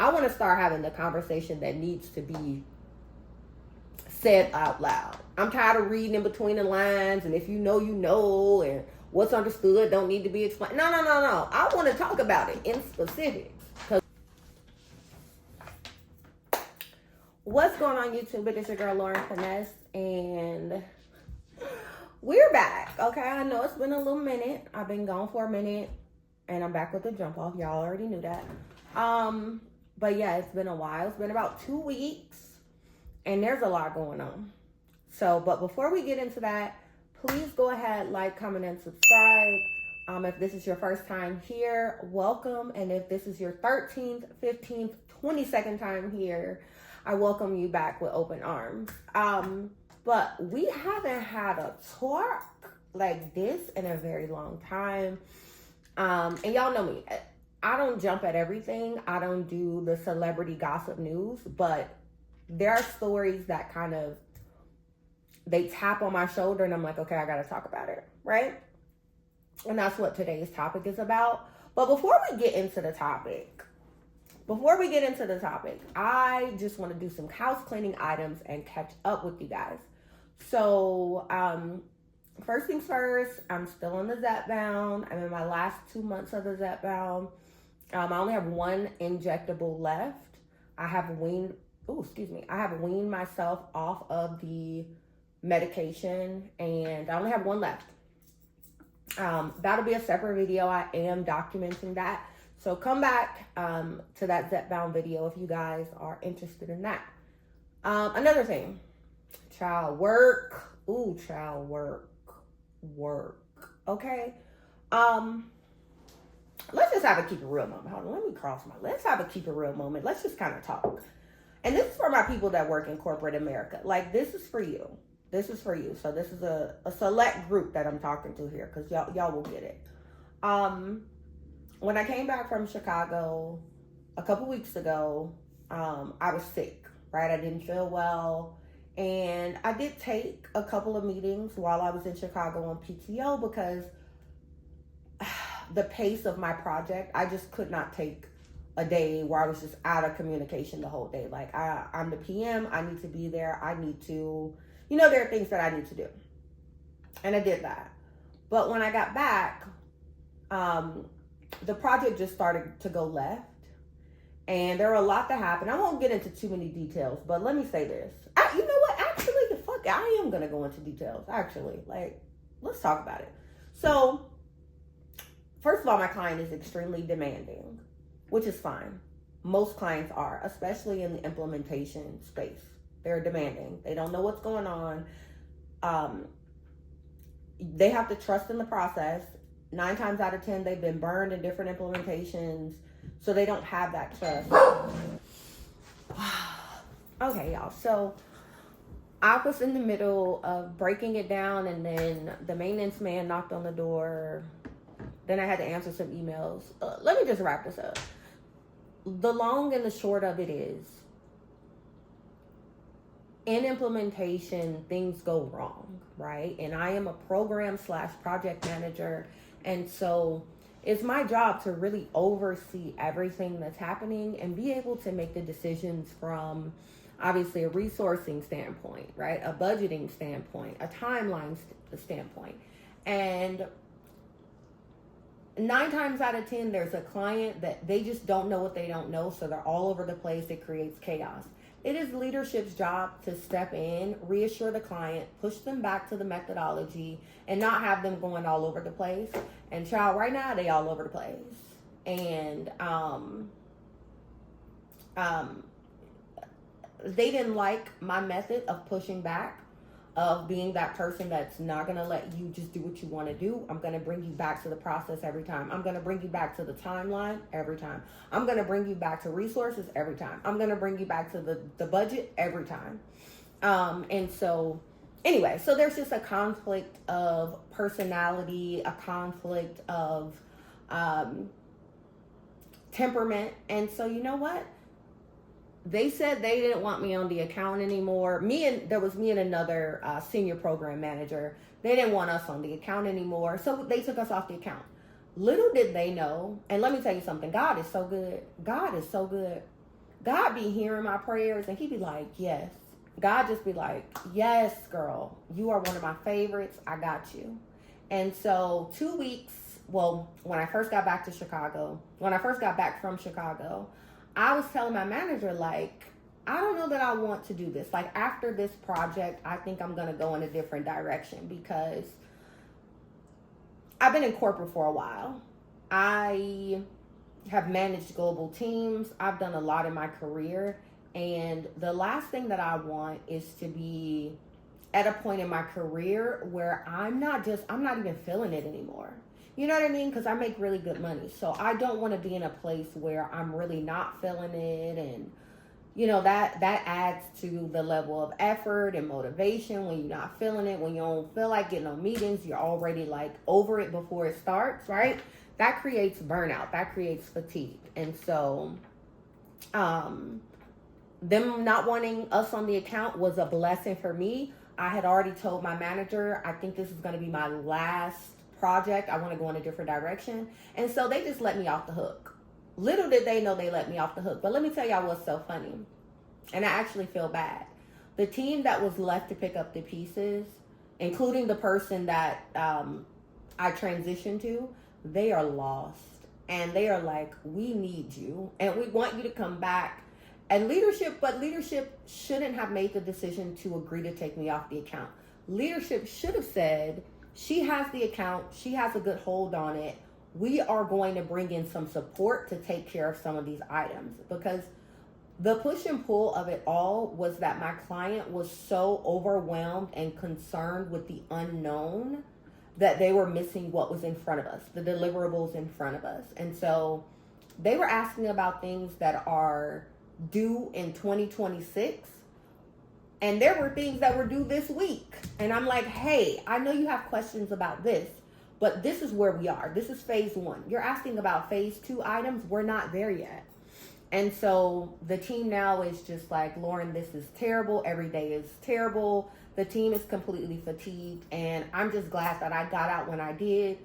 I want to start having the conversation that needs to be said out loud. I'm tired of reading in between the lines, and if you know, you know, and what's understood don't need to be explained. No. I want to talk about it in specifics. What's going on, YouTube? It is your girl Lauren Finesse, and we're back. Okay, I know it's been a little minute. I've been gone for a minute, and I'm back with the jump off. Y'all already knew that. But yeah, it's been a while. It's been about 2 weeks. And there's a lot going on. So, but before we get into that, please go ahead, like, comment, and subscribe. If this is your first time here, welcome. And if this is your 13th, 15th, 22nd time here, I welcome you back with open arms. But we haven't had a talk like this in a very long time. And y'all know me. I don't jump at everything. I don't do the celebrity gossip news, but there are stories that kind of, they tap on my shoulder and I'm like, okay, I got to talk about it, right? And that's what today's topic is about. But before we get into the topic, I just want to do some house cleaning items and catch up with you guys. So, first things first, I'm still on the Zepbound. I'm in my last 2 months of the Zepbound. I only have one injectable left. I have weaned myself off of the medication, and I only have one left. That'll be a separate video. I am documenting that. So come back to that Zepbound video if you guys are interested in that. Another thing, child work. Ooh, child work. Okay. Let's just have a keep it real moment. Hold on, let me cross my. Let's have a keep it real moment. Let's just kind of talk. And this is for my people that work in corporate America. Like, this is for you. This is for you. So this is a select group that I'm talking to here, because y'all will get it. When I came back from Chicago a couple weeks ago, I was sick, right? I didn't feel well. And I did take a couple of meetings while I was in Chicago on PTO because the pace of my project, I just could not take a day where I was just out of communication the whole day. Like, I'm the PM, I need to be there, I need to, there are things that I need to do. And I did that. But when I got back, the project just started to go left. And there were a lot that happened. I won't get into too many details, but let me say this. You know what? Actually, fuck it, I am going to go into details. Actually, like, let's talk about it. So, first of all, my client is extremely demanding, which is fine. Most clients are, especially in the implementation space. They're demanding. They don't know what's going on. They have to trust in the process. 9 times out of 10, they've been burned in different implementations, so they don't have that trust. Okay, y'all. So I was in the middle of breaking it down, and then the maintenance man knocked on the door. Then I had to answer some emails. Let me just wrap this up. The long and the short of it is, in implementation, things go wrong, right? And I am a program/project manager. And so it's my job to really oversee everything that's happening and be able to make the decisions from obviously a resourcing standpoint, right? A budgeting standpoint, a timeline standpoint. And 9 times out of 10, there's a client that they just don't know what they don't know. So they're all over the place. It creates chaos. It is leadership's job to step in, reassure the client, push them back to the methodology, and not have them going all over the place. And child, right now, they all over the place. And they didn't like my method of pushing back, of being that person that's not going to let you just do what you want to do. I'm going to bring you back to the process every time. I'm going to bring you back to the timeline every time. I'm going to bring you back to resources every time. I'm going to bring you back to the budget every time. And so anyway, so there's just a conflict of personality, a conflict of temperament. And so you know what? They said they didn't want me on the account anymore. There was me and another senior program manager. They didn't want us on the account anymore. So they took us off the account. Little did they know, and let me tell you something, God is so good. God is so good. God be hearing my prayers and he be like, yes. God just be like, yes, girl, you are one of my favorites. I got you. And so 2 weeks, well, when I first got back from Chicago, I was telling my manager, like, I don't know that I want to do this. Like, after this project, I think I'm going to go in a different direction because I've been in corporate for a while. I have managed global teams. I've done a lot in my career. And the last thing that I want is to be at a point in my career where I'm not even feeling it anymore. You know what I mean? Because I make really good money. So I don't want to be in a place where I'm really not feeling it. And, you know, that adds to the level of effort and motivation when you're not feeling it, when you don't feel like getting on meetings, you're already like over it before it starts, right? That creates burnout. That creates fatigue. And so, them not wanting us on the account was a blessing for me. I had already told my manager, I think this is going to be my last project. I want to go in a different direction. And so they just let me off the hook. Little did they know they let me off the hook. But let me tell y'all what's so funny. And I actually feel bad. The team that was left to pick up the pieces, including the person that I transitioned to, they are lost. And they are like, we need you. And we want you to come back. And leadership shouldn't have made the decision to agree to take me off the account. Leadership should have said, she has the account, she has a good hold on it. We are going to bring in some support to take care of some of these items. Because the push and pull of it all was that my client was so overwhelmed and concerned with the unknown that they were missing what was in front of us, the deliverables in front of us. And so they were asking about things that are due in 2026, and there were things that were due this week. And I'm like, hey, I know you have questions about this, but this is where we are. This is phase 1. You're asking about phase 2 items. We're not there yet. And so the team now is just like, Lauren, this is terrible. Every day is terrible. The team is completely fatigued, and I'm just glad that I got out when I did.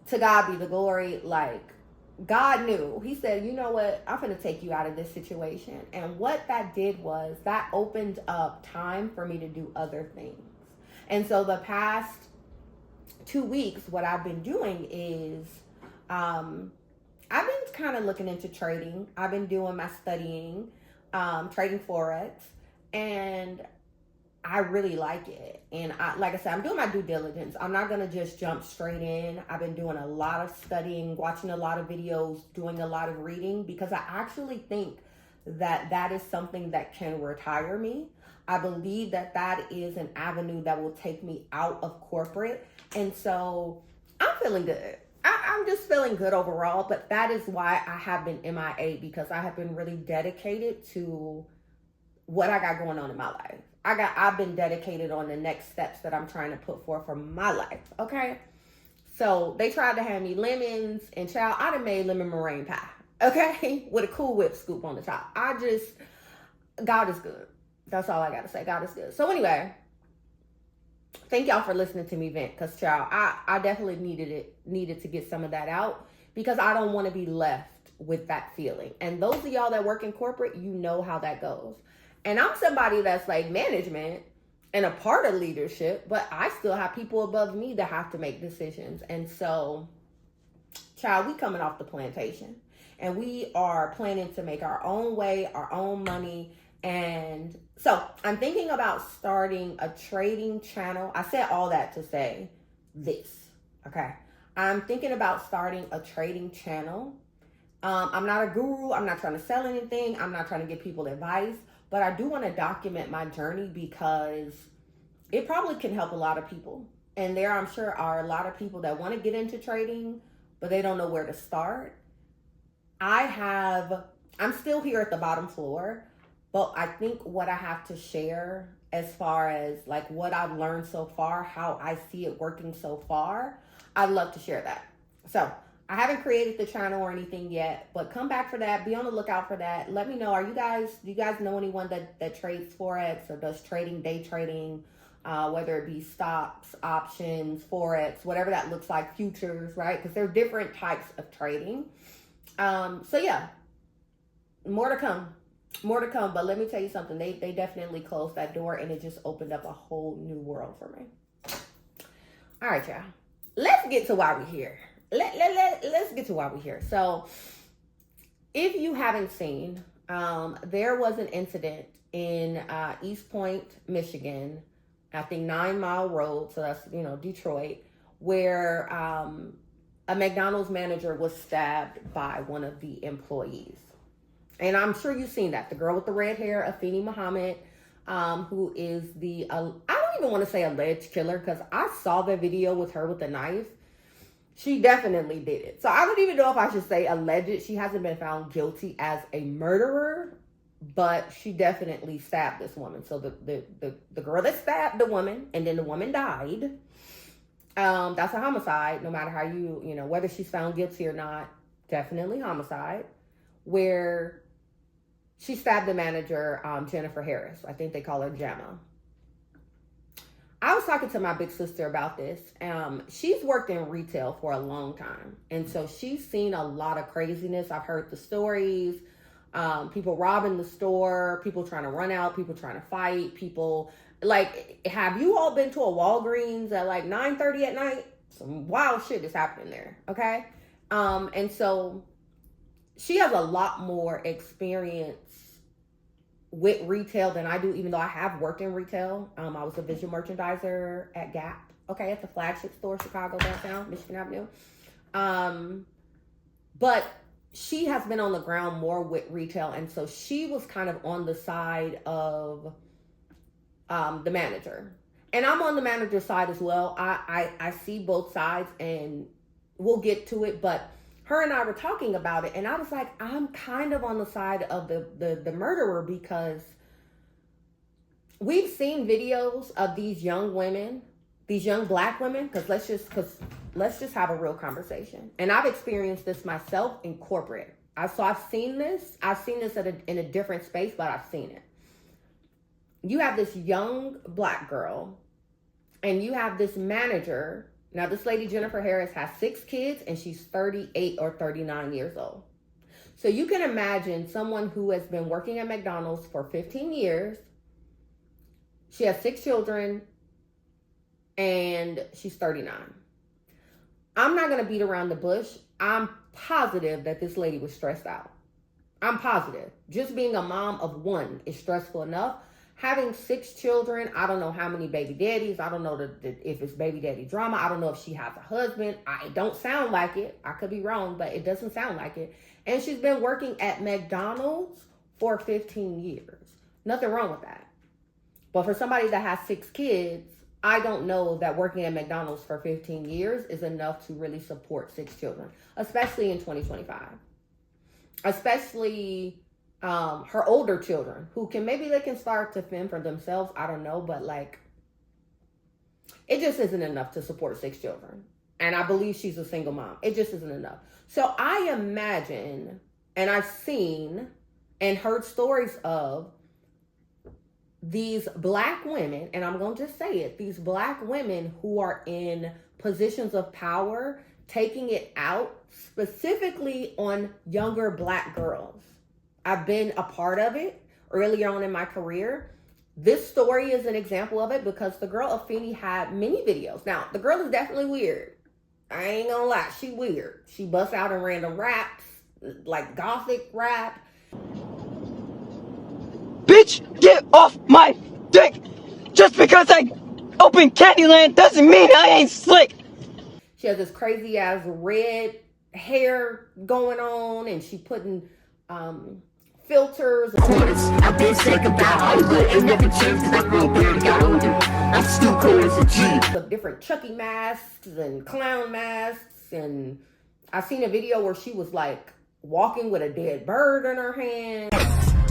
To God be the glory. Like, God knew. He said, you know what? I'm going to take you out of this situation. And what that did was that opened up time for me to do other things. And so the past 2 weeks, what I've been doing is I've been kind of looking into trading. I've been doing my studying, trading Forex, and I really like it. And like I said, I'm doing my due diligence. I'm not going to just jump straight in. I've been doing a lot of studying, watching a lot of videos, doing a lot of reading, because I actually think that that is something that can retire me. I believe that that is an avenue that will take me out of corporate. And so I'm feeling good. I'm just feeling good overall, but that is why I have been MIA, because I have been really dedicated to what I got going on in my life. I've been dedicated on the next steps that I'm trying to put forth for my life. Okay. So they tried to hand me lemons, and child, I done made lemon meringue pie. Okay. With a Cool Whip scoop on the top. God is good. That's all I got to say. God is good. So anyway, thank y'all for listening to me vent, because child, I definitely needed to get some of that out, because I don't want to be left with that feeling. And those of y'all that work in corporate, you know how that goes. And I'm somebody that's like management and a part of leadership, but I still have people above me that have to make decisions. And so, child, we coming off the plantation, and we are planning to make our own way, our own money. And so I'm thinking about starting a trading channel. I said all that to say this, okay? I'm thinking about starting a trading channel. I'm not a guru. I'm not trying to sell anything. I'm not trying to give people advice. But I do want to document my journey, because it probably can help a lot of people. And there, I'm sure, are a lot of people that want to get into trading, but they don't know where to start. I'm still here at the bottom floor, but I think what I have to share as far as like what I've learned so far, how I see it working so far, I'd love to share that. So I haven't created the channel or anything yet, but come back for that. Be on the lookout for that. Let me know. Do you guys know anyone that trades Forex or does trading, day trading, whether it be stocks, options, Forex, whatever that looks like, futures, right? Because there are different types of trading. So yeah, more to come. More to come. But let me tell you something. They definitely closed that door, and it just opened up a whole new world for me. All right, y'all. Let's get to why we're here. Let's get to why we're here. So, if you haven't seen, there was an incident in East Point, Michigan, I think 9 Mile Road, so that's, Detroit, where a McDonald's manager was stabbed by one of the employees. And I'm sure you've seen that. The girl with the red hair, Afeni Muhammad, who is I don't even want to say alleged killer, because I saw the video with her with the knife. She definitely did it. So I don't even know if I should say alleged. She hasn't been found guilty as a murderer, but she definitely stabbed this woman. So the girl that stabbed the woman, and then the woman died, that's a homicide, no matter how whether she's found guilty or not, definitely homicide, where she stabbed the manager, Jennifer Harris. I think they call her Gemma. I was talking to my big sister about this. She's worked in retail for a long time. And so she's seen a lot of craziness. I've heard the stories. People robbing the store, people trying to run out, people trying to fight, people have you all been to a Walgreens at 9:30 at night? Some wild shit is happening there. Okay. And so she has a lot more experience with retail than I do, even though I have worked in retail. I was a visual merchandiser at Gap, okay, at the flagship store, Chicago, downtown, Michigan Avenue. But she has been on the ground more with retail, and so she was kind of on the side of the manager. And I'm on the manager side as well. I see both sides, and we'll get to it, but her and I were talking about it, and I was like, I'm kind of on the side of the murderer, because we've seen videos of these young women, these young Black women, because let's just have a real conversation. And I've experienced this myself in corporate. So I've seen this in a different space, but I've seen it. You have this young Black girl, and you have this manager. Now, this lady, Jennifer Harris, has 6 kids, and she's 38 or 39 years old. So you can imagine someone who has been working at McDonald's for 15 years. She has 6 children, and she's 39. I'm not going to beat around the bush. I'm positive that this lady was stressed out. I'm positive. Just being a mom of 1 is stressful enough. Having 6 children, I don't know how many baby daddies. I don't know if it's baby daddy drama. I don't know if she has a husband. It don't sound like it. I could be wrong, but it doesn't sound like it. And she's been working at McDonald's for 15 years. Nothing wrong with that. But for somebody that has 6 kids, I don't know that working at McDonald's for 15 years is enough to really support 6 children, especially in 2025. Especially her older children, who maybe they can start to fend for themselves. I don't know, but it just isn't enough to support 6 children. And I believe she's a single mom. It just isn't enough. So I imagine, and I've seen and heard stories of these Black women, and I'm going to just say it, these Black women who are in positions of power, taking it out specifically on younger Black girls. I've been a part of it earlier on in my career. This story is an example of it, because the girl Afeni had many videos. Now, the girl is definitely weird. I ain't gonna lie, she weird. She busts out in random raps, like gothic rap. Bitch, get off my dick! Just because I open Candyland doesn't mean I ain't slick! She has this crazy ass red hair going on, and she putting filters. I've been sick about Hollywood, ain't never changed my little baby got older. I'm still cold as a G. Of different Chucky masks and clown masks, and I seen a video where she was walking with a dead bird in her hand.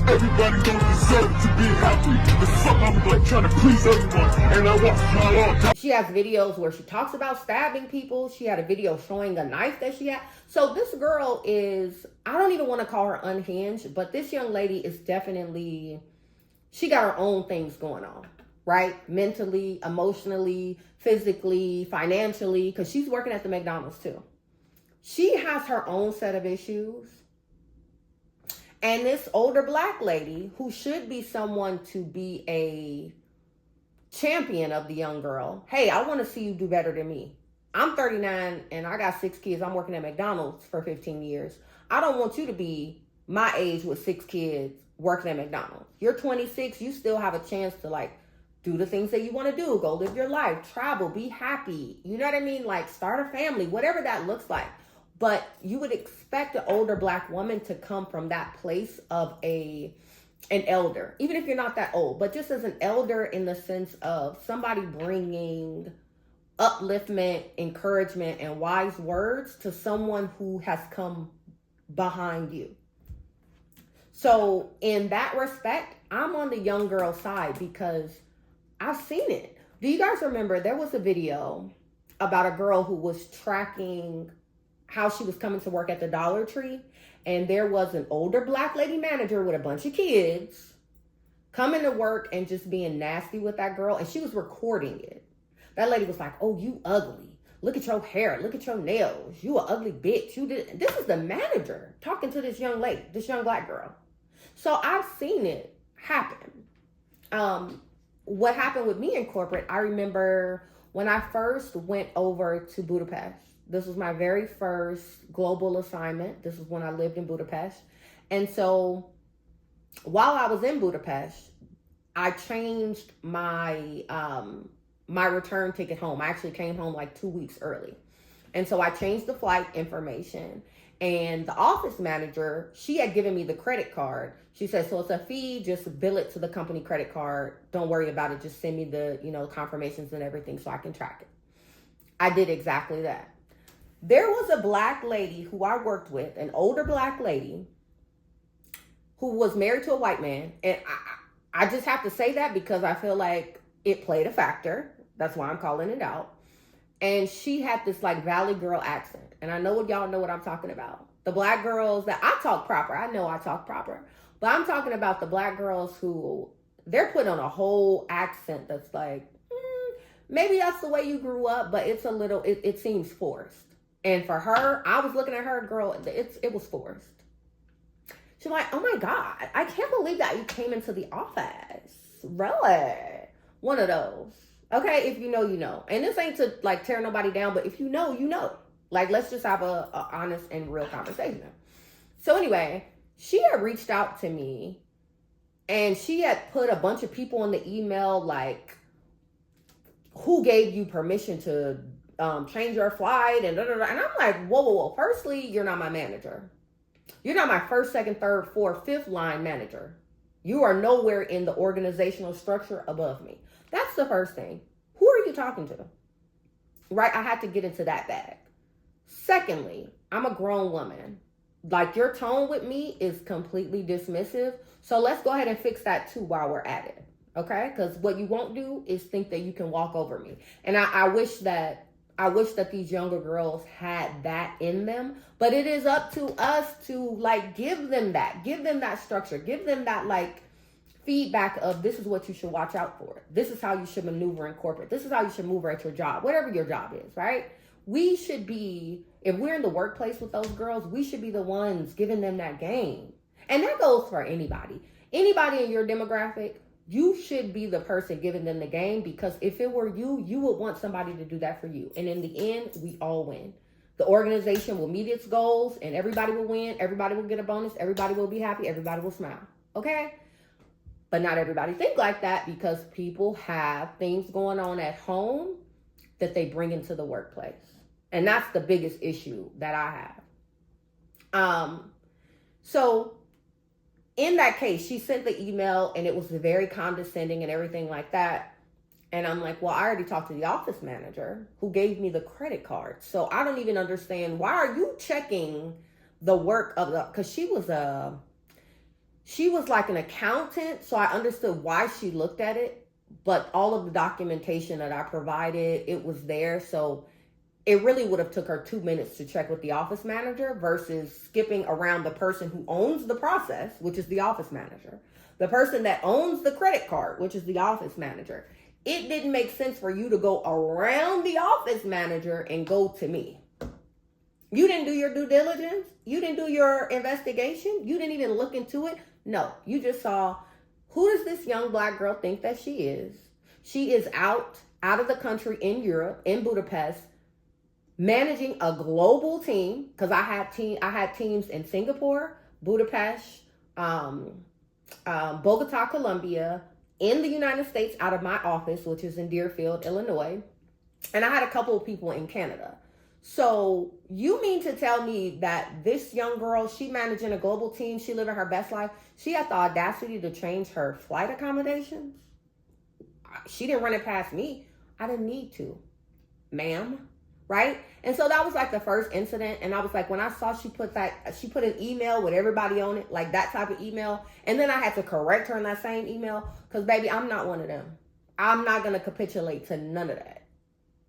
Everybody don't deserve to be happy. The fuck I'm trying to please everyone, and I watch my all time. She has videos where she talks about stabbing people. She had a video showing a knife that she had. So this girl is, I don't even want to call her unhinged, but this young lady is definitely, she got her own things going on, right? Mentally, emotionally, physically, financially, because she's working at the McDonald's too. She has her own set of issues. And this older black lady, who should be someone to be a champion of the young girl, hey, I want to see you do better than me. I'm 39 and I got 6 kids. I'm working at McDonald's for 15 years. I don't want you to be my age with 6 kids working at McDonald's. You're 26. You still have a chance to like do the things that you want to do. Go live your life, travel, be happy. You know what I mean? Like start a family, whatever that looks like. But you would expect an older black woman to come from that place of an elder, even if you're not that old, but just as an elder in the sense of somebody bringing upliftment, encouragement, and wise words to someone who has come behind you. So in that respect, I'm on the young girl side because I've seen it. Do you guys remember there was a video about a girl who was tracking how she was coming to work at the Dollar Tree, and there was an older black lady manager with a bunch of kids coming to work and just being nasty with that girl, and she was recording it. That lady was like, oh, you ugly. Look at your hair. Look at your nails. You an ugly bitch. You did. This is the manager talking to this young lady, this young black girl. So I've seen it happen. What happened with me in corporate, I remember when I first went over to Budapest. This was my very first global assignment. This is when I lived in Budapest. And so while I was in Budapest, I changed my my return ticket home. I actually came home like 2 weeks early. And so I changed the flight information. And the office manager, she had given me the credit card. She said, so it's a fee, just bill it to the company credit card. Don't worry about it. Just send me the, confirmations and everything so I can track it. I did exactly that. There was a black lady who I worked with, an older black lady who was married to a white man. And I just have to say that because I feel like it played a factor. That's why I'm calling it out. And she had this like Valley girl accent. And I know y'all know what I'm talking about. The black girls that I talk proper. I know I talk proper. But I'm talking about the black girls who they're put on a whole accent that's like, maybe that's the way you grew up, but it's a little, it seems forced. And for her, I was looking at her, girl, it was forced. She's like, oh my God, I can't believe that you came into the office. Really? One of those. Okay, if you know, you know. And this ain't to like tear nobody down, but if you know, you know. Like, let's just have a honest and real conversation. So anyway, she had reached out to me and she had put a bunch of people in the email, like, who gave you permission to change your flight and da-da-da. And I'm like, whoa. Firstly, you're not my manager. You're not my first, second, third, fourth, fifth line manager. You are nowhere in the organizational structure above me. That's the first thing. Who are you talking to? Right? I had to get into that bag. Secondly, I'm a grown woman. Like, your tone with me is completely dismissive. So let's go ahead and fix that too while we're at it. Okay? Because what you won't do is think that you can walk over me. And I wish that these younger girls had that in them. But it is up to us to like give them that structure, give them that like feedback of this is what you should watch out for. This is how you should maneuver in corporate. This is how you should maneuver at your job, whatever your job is, right? We should be, if we're in the workplace with those girls, we should be the ones giving them that game. And that goes for anybody. Anybody in your demographic, you should be the person giving them the game, because if it were you, you would want somebody to do that for you. And in the end, we all win. The organization will meet its goals and everybody will win. Everybody will get a bonus. Everybody will be happy. Everybody will smile. Okay? But not everybody think like that, because people have things going on at home that they bring into the workplace. And that's the biggest issue that I have. So in that case, she sent the email and it was very condescending and everything like that. And I'm like, well, I already talked to the office manager who gave me the credit card. So I don't even understand, why are you checking the work of the, because she was like an accountant. So I understood why she looked at it, but all of the documentation that I provided, it was there. So it really would have took her 2 minutes to check with the office manager versus skipping around the person who owns the process, which is the office manager, the person that owns the credit card, which is the office manager. It didn't make sense for you to go around the office manager and go to me. You didn't do your due diligence. You didn't do your investigation. You didn't even look into it. No, you just saw, who does this young black girl think that she is? She is out of the country in Europe, in Budapest, managing a global team, because I had teams in Singapore, Budapest, Bogota, Colombia, in the United States out of my office, which is in Deerfield, Illinois. And I had a couple of people in Canada. So you mean to tell me that this young girl, she managing a global team, she living her best life, she had the audacity to change her flight accommodations? She didn't run it past me. I didn't need to, ma'am. Right? And so that was like the first incident. And I was like, when I saw she put an email with everybody on it, like that type of email. And then I had to correct her in that same email. Because baby, I'm not one of them. I'm not going to capitulate to none of that.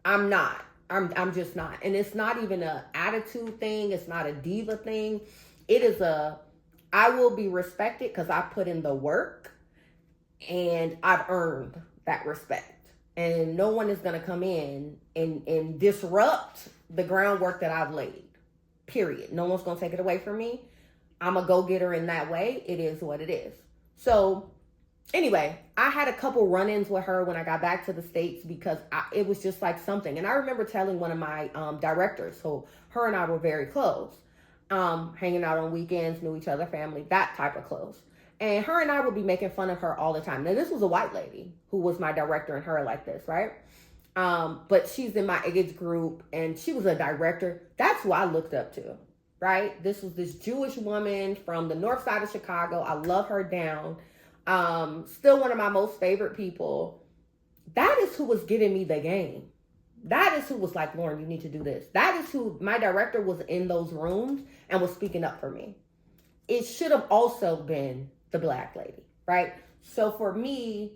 I'm not. I'm just not. And it's not even an attitude thing. It's not a diva thing. It is I will be respected because I put in the work and I've earned that respect. And no one is going to come in and disrupt the groundwork that I've laid. Period. No one's going to take it away from me. I'm a go-getter in that way. It is what it is. So anyway, I had a couple run-ins with her when I got back to the States because it was just like something. And I remember telling one of my directors, so her and I were very close, hanging out on weekends, knew each other, family, that type of close. And her and I would be making fun of her all the time. Now, this was a white lady who was my director and her like this, right? But she's in my age group and she was a director. That's who I looked up to, right? This was this Jewish woman from the north side of Chicago. I love her down. Still one of my most favorite people. That is who was giving me the game. That is who was like, Lauren, you need to do this. That is who my director was in those rooms and was speaking up for me. It should have also been the black lady, right? So for me,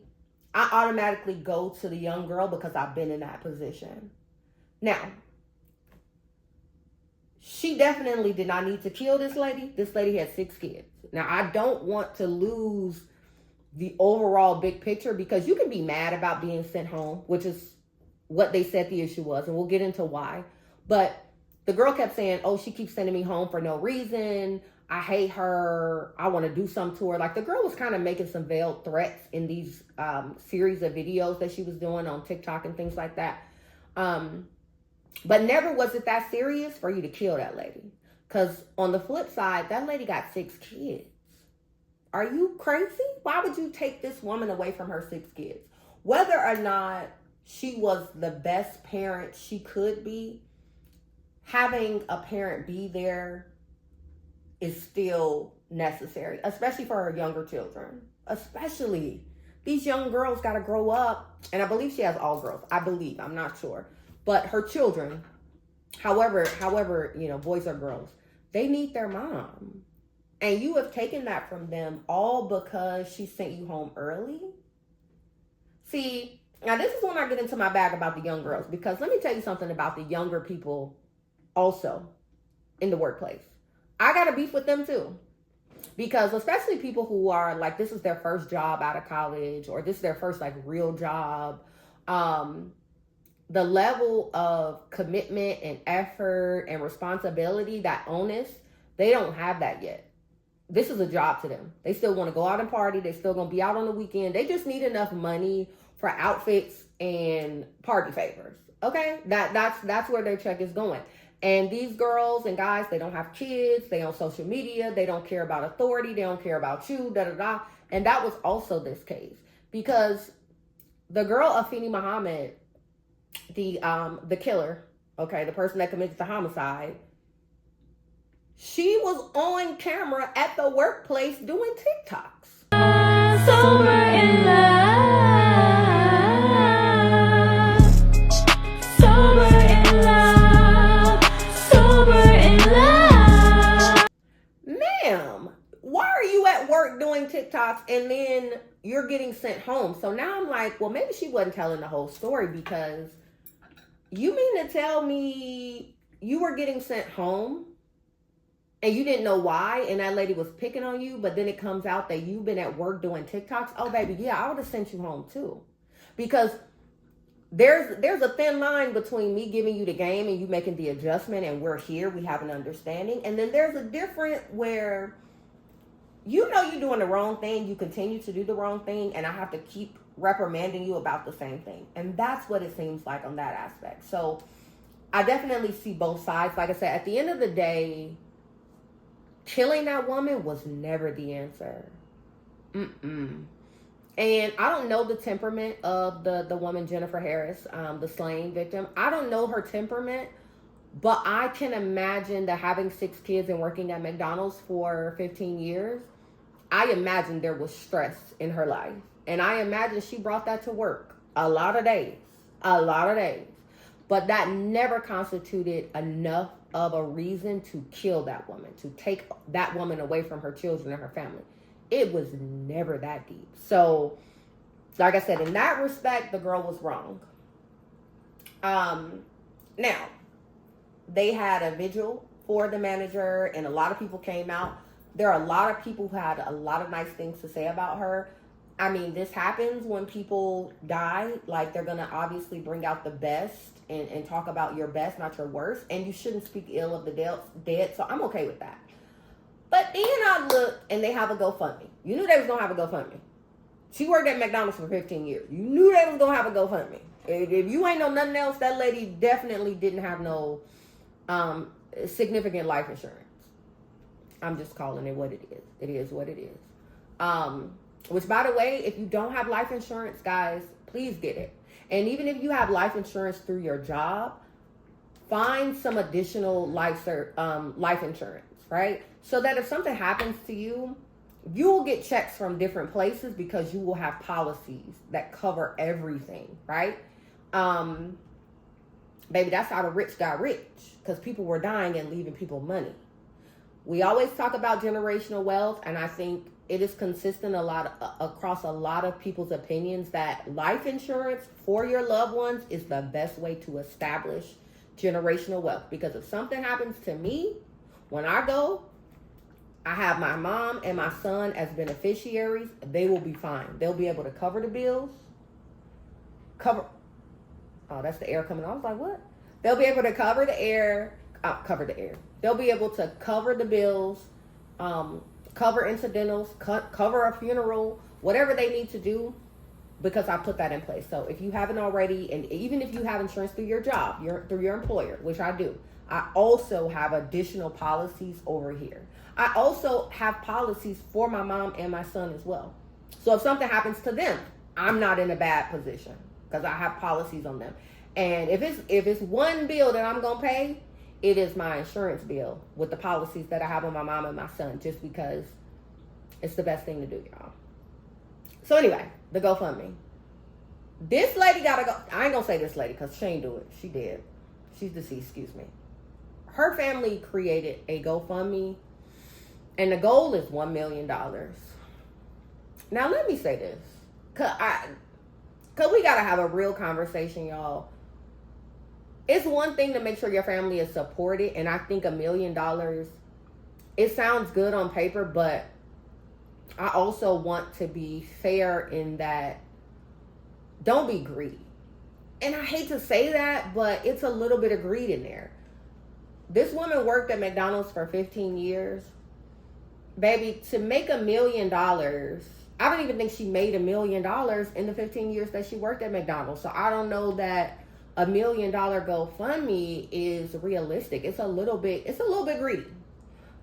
I automatically go to the young girl because I've been in that position. Now, she definitely did not need to kill this lady. This lady had 6 kids. Now, I don't want to lose the overall big picture because you can be mad about being sent home, which is what they said the issue was, and we'll get into why. But the girl kept saying, oh, she keeps sending me home for no reason. I hate her. I want to do something to her. Like the girl was kind of making some veiled threats in these series of videos that she was doing on TikTok and things like that. But never was it that serious for you to kill that lady. Because on the flip side, that lady got 6 kids. Are you crazy? Why would you take this woman away from her 6 kids? Whether or not she was the best parent she could be, having a parent be there is still necessary, especially for her younger children. Especially these young girls got to grow up, and I believe she has all girls. I believe, I'm not sure, but her children, however, boys or girls, they need their mom, and you have taken that from them all because she sent you home early. See, now this is when I get into my bag about the young girls, because let me tell you something about the younger people also in the workplace. I got to beef with them too. Because especially people who are like, this is their first job out of college, or this is their first like real job. The level of commitment and effort and responsibility, that onus, they don't have that yet. This is a job to them. They still want to go out and party. They still going to be out on the weekend. They just need enough money for outfits and party favors. Okay? That's where their check is going. And these girls and guys, they don't have kids. They on social media. They don't care about authority. They don't care about you. And that was also this case. Because the girl, Afeni Muhammad, the killer, okay, the person that committed the homicide, she was on camera at the workplace doing TikToks. So we're in love. So we're in love. So we're in love. Ma'am, why are you at work doing TikToks and then you're getting sent home? So now I'm like, well, maybe she wasn't telling the whole story, because you mean to tell me you were getting sent home and you didn't know why, and that lady was picking on you, but then it comes out that you've been at work doing TikToks? Oh, baby, yeah, I would have sent you home too. Because there's a thin line between me giving you the game and you making the adjustment and we're here, we have an understanding. And then there's a different where you know you're doing the wrong thing, you continue to do the wrong thing, and I have to keep reprimanding you about the same thing. And that's what it seems like on that aspect. So I definitely see both sides. Like I said, at the end of the day, killing that woman was never the answer. And I don't know the temperament of the woman, Jennifer Harris, the slain victim. I don't know her temperament, but I can imagine that having 6 kids and working at McDonald's for 15 years, I imagine there was stress in her life. And I imagine she brought that to work a lot of days. But that never constituted enough of a reason to kill that woman, to take that woman away from her children and her family. It was never that deep. So, like I said, in that respect, the girl was wrong. Now, they had a vigil for the manager, and a lot of people came out. There are a lot of people who had a lot of nice things to say about her. I mean, this happens when people die. Like, they're going to obviously bring out the best and talk about your best, not your worst. And you shouldn't speak ill of the dead. So I'm okay with that. But then I look, and they have a GoFundMe. You knew they was going to have a GoFundMe. She worked at McDonald's for 15 years. You knew they was going to have a GoFundMe. If you ain't know nothing else, that lady definitely didn't have no significant life insurance. I'm just calling it what it is. It is what it is. Which, by the way, if you don't have life insurance, guys, please get it. And even if you have life insurance through your job, find some additional life insurance, right? So that if something happens to you, you will get checks from different places because you will have policies that cover everything, right? Baby, that's how the rich got rich, because people were dying and leaving people money. We always talk about generational wealth, and I think it is consistent across a lot of people's opinions that life insurance for your loved ones is the best way to establish generational wealth. Because if something happens to me, when I go, I have my mom and my son as beneficiaries. They will be fine. They'll be able to cover the bills. Oh, that's the air coming on. I was like, what? They'll be able to cover the air. They'll be able to cover the bills, cover incidentals, cover a funeral, whatever they need to do, because I put that in place. So if you haven't already, and even if you have insurance through your job, through your employer, which I do, I also have additional policies over here. I also have policies for my mom and my son as well. So if something happens to them, I'm not in a bad position because I have policies on them. And if it's one bill that I'm gonna pay, it is my insurance bill with the policies that I have on my mom and my son, just because it's the best thing to do, y'all. So anyway, the GoFundMe. This lady gotta go. I ain't gonna say this lady because she ain't do it. She did. She's deceased, excuse me. Her family created a GoFundMe, and the goal is $1 million. Now let me say this, cause we gotta have a real conversation, y'all. It's one thing to make sure your family is supported, and I think $1 million, it sounds good on paper, but I also want to be fair in that don't be greedy. And I hate to say that, but it's a little bit of greed in there. This woman worked at McDonald's for 15 years. Baby, to make $1 million, I don't even think she made $1 million in the 15 years that she worked at McDonald's. So I don't know that $1 million GoFundMe is realistic. It's a little bit greedy.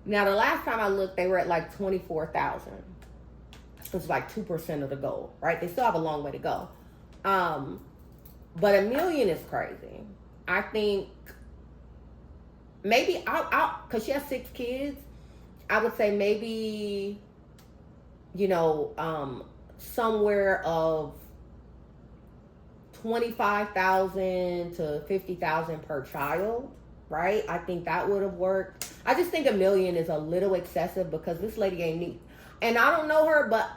Now, the last time I looked, they were at like 24,000. It's like 2% of the goal, right? They still have a long way to go. But $1 million is crazy. I think maybe because she has 6 kids, I would say maybe, somewhere of 25,000 to 50,000 per child, right? I think that would have worked. I just think $1 million is a little excessive because this lady ain't neat. And I don't know her, but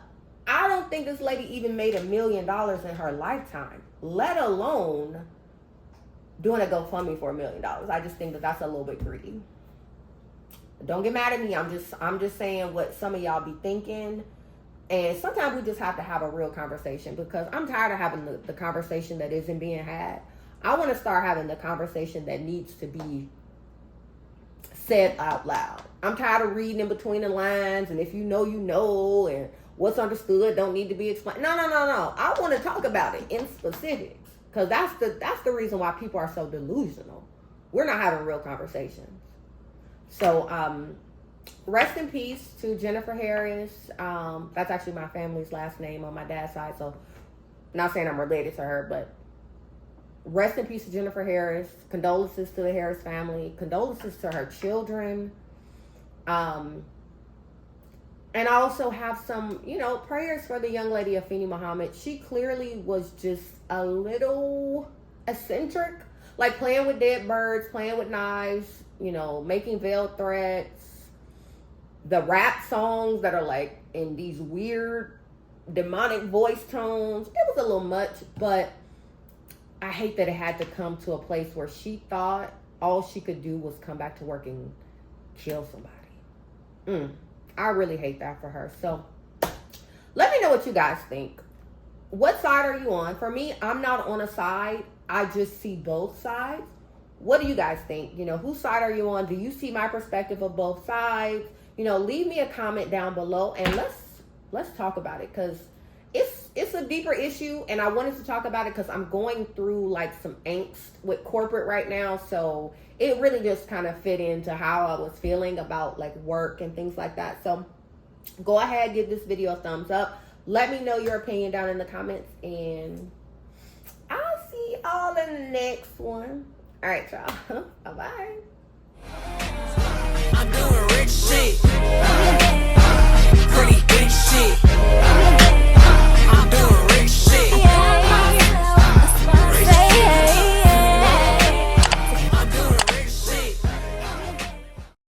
I don't think this lady even made $1 million in her lifetime, let alone doing a GoFundMe for $1 million. I just think that that's a little bit greedy. Don't get mad at me. I'm just saying what some of y'all be thinking. And sometimes we just have to have a real conversation, because I'm tired of having the conversation that isn't being had. I want to start having the conversation that needs to be said out loud. I'm tired of reading in between the lines, and if you know, you know, and what's understood don't need to be explained. No. I want to talk about it in specifics, because that's the reason why people are so delusional. We're not having real conversations. So, rest in peace to Jennifer Harris. That's actually my family's last name on my dad's side. So, not saying I'm related to her, but rest in peace to Jennifer Harris. Condolences to the Harris family. Condolences to her children. And I also have some, prayers for the young lady, Afeni Muhammad. She clearly was just a little eccentric, like playing with dead birds, playing with knives, making veiled threats. The rap songs that are like in these weird demonic voice tones. It was a little much, but I hate that it had to come to a place where she thought all she could do was come back to work and kill somebody. I really hate that for her. So let me know what you guys think. What side are you on? For me, I'm not on a side. I just see both sides. What do you guys think? Whose side are you on? Do you see my perspective of both sides? Leave me a comment down below, and let's talk about it, because it's a deeper issue, and I wanted to talk about it because I'm going through like some angst with corporate right now. So it really just kind of fit into how I was feeling about like work and things like that. So go ahead, give this video a thumbs up. Let me know your opinion down in the comments, and I'll see y'all in the next one. All right, y'all. Bye-bye. I'm doing rich